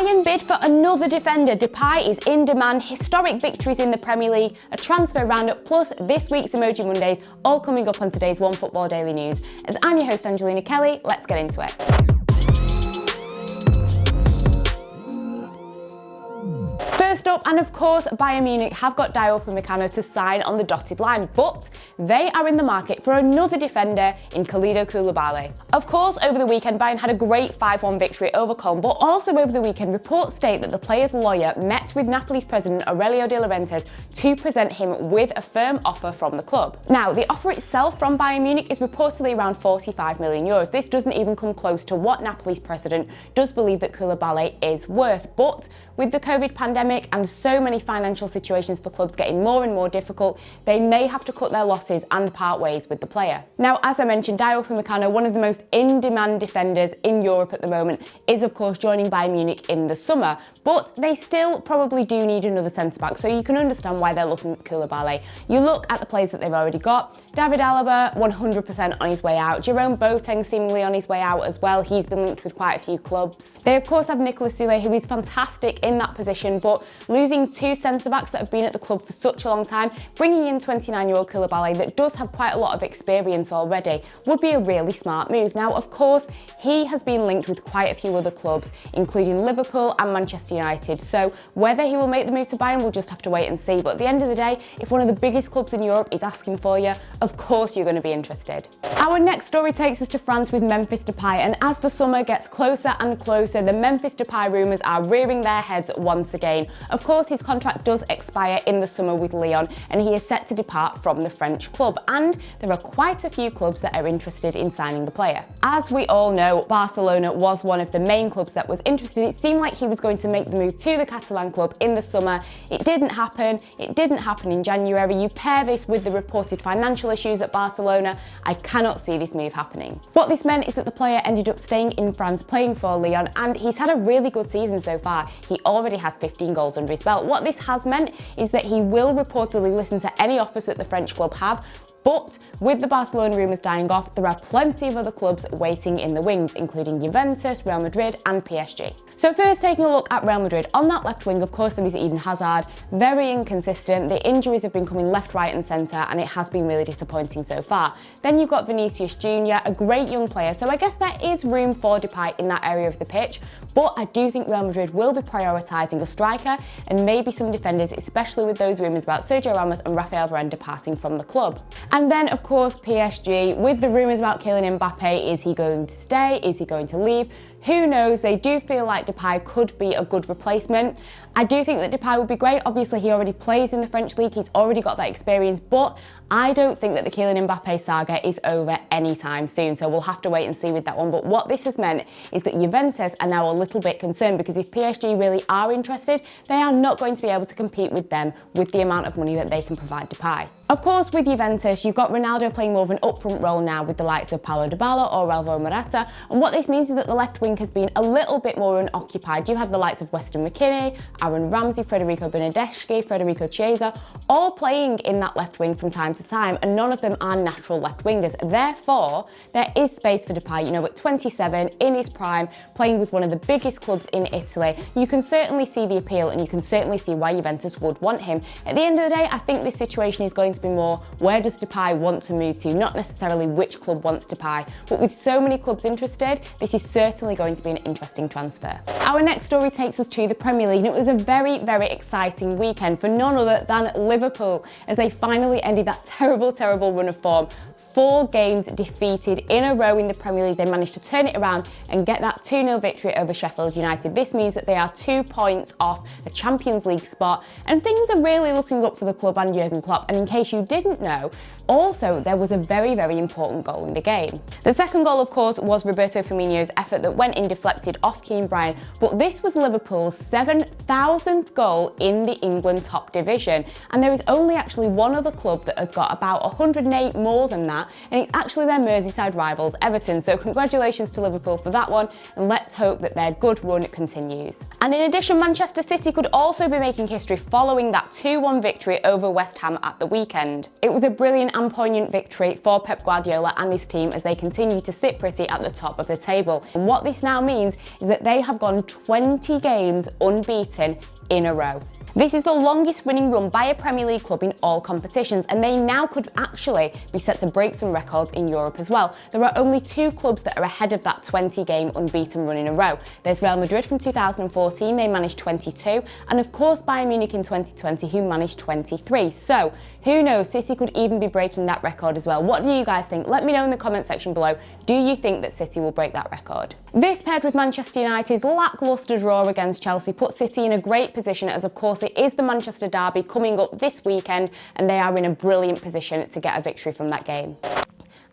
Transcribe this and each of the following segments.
Bayern bid for another defender. Depay is in demand, historic victories in the Premier League, a transfer roundup, plus this week's Emoji Mondays, all coming up on today's OneFootball Daily News. As I'm your host, Angelina Kelly, let's get into it. First up, and of course, Bayern Munich have got Dayot Upamecano to sign on the dotted line, but they are in the market for another defender in Kalidou Koulibaly. Of course, over the weekend, Bayern had a great 5-1 victory over Cologne, but also over the weekend, reports state that the player's lawyer met with Napoli's president Aurelio De Laurentiis to present him with a firm offer from the club. Now, the offer itself from Bayern Munich is reportedly around 45 million euros. This doesn't even come close to what Napoli's president does believe that Koulibaly is worth, but with the COVID pandemic and so many financial situations for clubs getting more and more difficult, they may have to cut their losses and part ways with the player. Now, as I mentioned, Dayot Upamecano, one of the most in-demand defenders in Europe at the moment, is of course joining Bayern Munich in the summer, but they still probably do need another centre-back, so you can understand why they're looking at Koulibaly. You look at the players that they've already got. David Alaba, 100% on his way out. Jerome Boateng seemingly on his way out as well. He's been linked with quite a few clubs. They of course have Nicolas Soulé, who is fantastic in that position, but losing two centre-backs that have been at the club for such a long time, bringing in 29-year-old Koulibaly that does have quite a lot of experience already, would be a really smart move. Now, of course, he has been linked with quite a few other clubs, including Liverpool and Manchester United, so whether he will make the move to Bayern, we'll just have to wait and see. But at the end of the day, if one of the biggest clubs in Europe is asking for you, of course you're going to be interested. Our next story takes us to France with Memphis Depay, and as the summer gets closer and closer, the Memphis Depay rumours are rearing their heads once again. Of course, his contract does expire in the summer with Lyon, and he is set to depart from the French club, and there are quite a few clubs that are interested in signing the player. As we all know, Barcelona was one of the main clubs that was interested. It seemed like he was going to make the move to the Catalan club in the summer. It didn't happen. It didn't happen in January. You pair this with the reported financial issues at Barcelona, I cannot see this move happening. What this meant is that the player ended up staying in France, playing for Lyon, and he's had a really good season so far. He already has 15 goals under his belt. What this has meant is that he will reportedly listen to any offers that the French club have. But with the Barcelona rumours dying off, there are plenty of other clubs waiting in the wings, including Juventus, Real Madrid and PSG. So first, taking a look at Real Madrid. On that left wing, of course, there is Eden Hazard, very inconsistent. The injuries have been coming left, right and centre, and it has been really disappointing so far. Then you've got Vinicius Jr., a great young player, so I guess there is room for Depay in that area of the pitch, but I do think Real Madrid will be prioritising a striker and maybe some defenders, especially with those rumours about Sergio Ramos and Rafael Varane departing from the club. And then, of course, PSG, with the rumours about Kylian Mbappe. Is he going to stay? Is he going to leave? Who knows? They do feel like Depay could be a good replacement. I do think that Depay would be great. Obviously, he already plays in the French league. He's already got that experience, but I don't think that the Kylian Mbappe saga is over anytime soon, so we'll have to wait and see with that one. But what this has meant is that Juventus are now a little bit concerned, because if PSG really are interested, they are not going to be able to compete with them with the amount of money that they can provide Depay. Of course, with Juventus, you've got Ronaldo playing more of an upfront role now with the likes of Paulo Dybala or Alvaro Morata, and what this means is that the left wing has been a little bit more unoccupied. You have the likes of Weston McKennie, Aaron Ramsey, Federico Bernardeschi, Federico Chiesa, all playing in that left wing from time to time, and none of them are natural left wingers. Therefore, there is space for Depay, you know, at 27, in his prime, playing with one of the biggest clubs in Italy. You can certainly see the appeal, and you can certainly see why Juventus would want him. At the end of the day, I think this situation is going to be more, where does Depay want to move to, not necessarily which club wants Depay. But with so many clubs interested, this is certainly going to be an interesting transfer. Our next story takes us to the Premier League, and it was a very, very exciting weekend for none other than Liverpool, as they finally ended that terrible run of form. 4 games defeated in a row in the Premier League. They managed to turn it around and get that 2-0 victory over Sheffield United. This means that they are 2 points off the Champions League spot, and things are really looking up for the club and Jurgen Klopp. And in case you didn't know, also there was a very, very important goal in the game. The second goal, of course, was Roberto Firmino's effort that went in deflected off Keane Bryan, but this was Liverpool's 7,000th goal in the England top division, and there is only actually one other club that has got about 108 more than that, and it's actually their Merseyside rivals, Everton. So congratulations to Liverpool for that one, and let's hope that their good run continues. And in addition, Manchester City could also be making history following that 2-1 victory over West Ham at the weekend. weekend. It was a brilliant and poignant victory for Pep Guardiola and his team as they continue to sit pretty at the top of the table. And what this now means is that they have gone 20 games unbeaten in a row. This is the longest winning run by a Premier League club in all competitions, and they now could actually be set to break some records in Europe as well. There are only 2 clubs that are ahead of that 20-game unbeaten run in a row. There's Real Madrid from 2014, they managed 22, and of course Bayern Munich in 2020, who managed 23. So who knows, City could even be breaking that record as well. What do you guys think? Let me know in the comment section below. Do you think that City will break that record? This, paired with Manchester United's lacklustre draw against Chelsea, puts City in a great position, as of course it is the Manchester derby coming up this weekend, and they are in a brilliant position to get a victory from that game.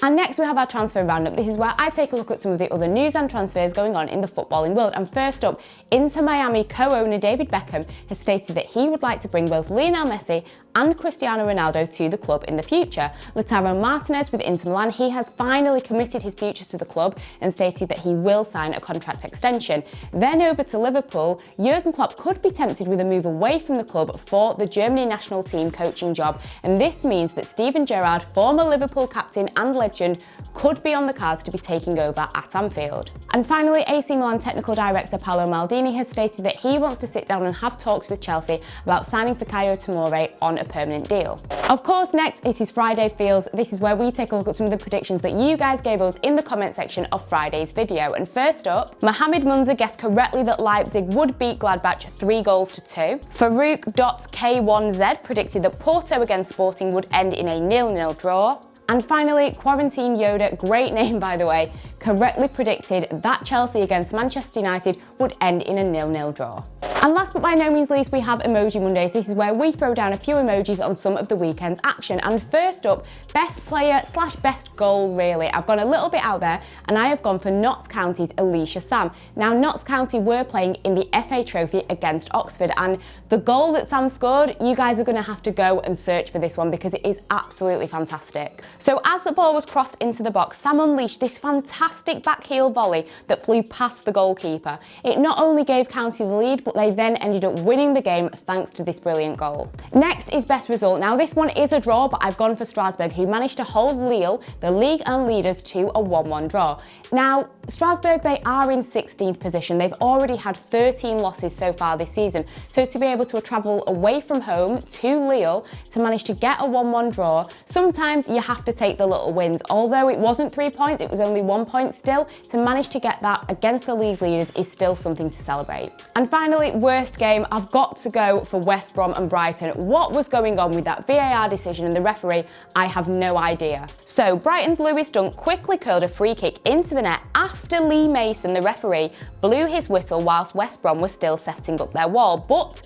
And next we have our transfer roundup. This is where I take a look at some of the other news and transfers going on in the footballing world. And first up, Inter Miami co-owner David Beckham has stated that he would like to bring both Lionel Messi and Cristiano Ronaldo to the club in the future. Lautaro Martinez with Inter Milan, he has finally committed his future to the club and stated that he will sign a contract extension. Then over to Liverpool, Jurgen Klopp could be tempted with a move away from the club for the Germany national team coaching job, and this means that Steven Gerrard, former Liverpool captain and legend, could be on the cards to be taking over at Anfield. And finally, AC Milan technical director Paolo Maldini has stated that he wants to sit down and have talks with Chelsea about signing Fikayo Tomori on a permanent deal. Of course, next it is Friday Feels. This is where we take a look at some of the predictions that you guys gave us in the comment section of Friday's video. And first up, Mohamed Munzer guessed correctly that Leipzig would beat Gladbach 3-2. Farouk.K1Z predicted that Porto against Sporting would end in a 0-0 draw. And finally, Quarantine Yoda, great name by the way, correctly predicted that Chelsea against Manchester United would end in a 0-0 draw. And last but by no means least, we have Emoji Mondays. This is where we throw down a few emojis on some of the weekend's action. And first up, best player / best goal really. I've gone a little bit out there and I have gone for Notts County's Alicia Sam. Now, Notts County were playing in the FA Trophy against Oxford, and the goal that Sam scored, you guys are going to have to go and search for this one because it is absolutely fantastic. So as the ball was crossed into the box, Sam unleashed this fantastic back heel volley that flew past the goalkeeper. It not only gave County the lead, but they then ended up winning the game thanks to this brilliant goal. Next is best result. Now this one is a draw, but I've gone for Strasbourg, who managed to hold Lille, the league and leaders, to a 1-1 draw. Now, Strasbourg, they are in 16th position. They've already had 13 losses so far this season. So to be able to travel away from home to Lille to manage to get a 1-1 draw, sometimes you have to take the little wins. Although it wasn't 3 points, it was only 1 point still, to manage to get that against the league leaders is still something to celebrate. And finally, worst game, I've got to go for West Brom and Brighton. What was going on with that VAR decision and the referee? I have no idea. So Brighton's Lewis Dunk quickly curled a free kick into the net after Lee Mason, the referee, blew his whistle whilst West Brom was still setting up their wall. But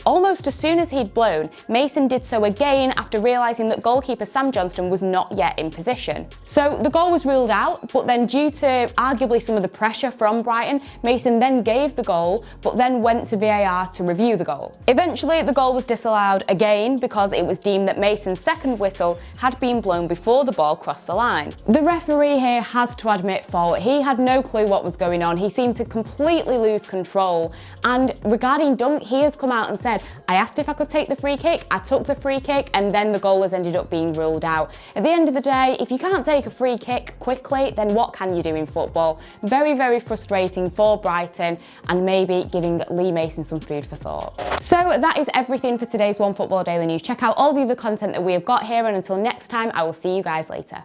almost as soon as he'd blown, Mason did so again after realising that goalkeeper Sam Johnston was not yet in position. So the goal was ruled out, but then due to arguably some of the pressure from Brighton, Mason then gave the goal, but then went to VAR to review the goal. Eventually, the goal was disallowed again because it was deemed that Mason's second whistle had been blown before the ball crossed the line. The referee here has to admit fault. He had no clue what was going on. He seemed to completely lose control. And regarding Dunk, he has come out and said, I asked if I could take the free kick, I took the free kick, and then the goal has ended up being ruled out. At the end of the day, if you can't take a free kick quickly, then what can you do in football? Very, very frustrating for Brighton, and maybe giving Lee Mason some food for thought. So that is everything for today's OneFootball Daily News. Check out all the other content that we have got here, and until next time, I will see you guys later.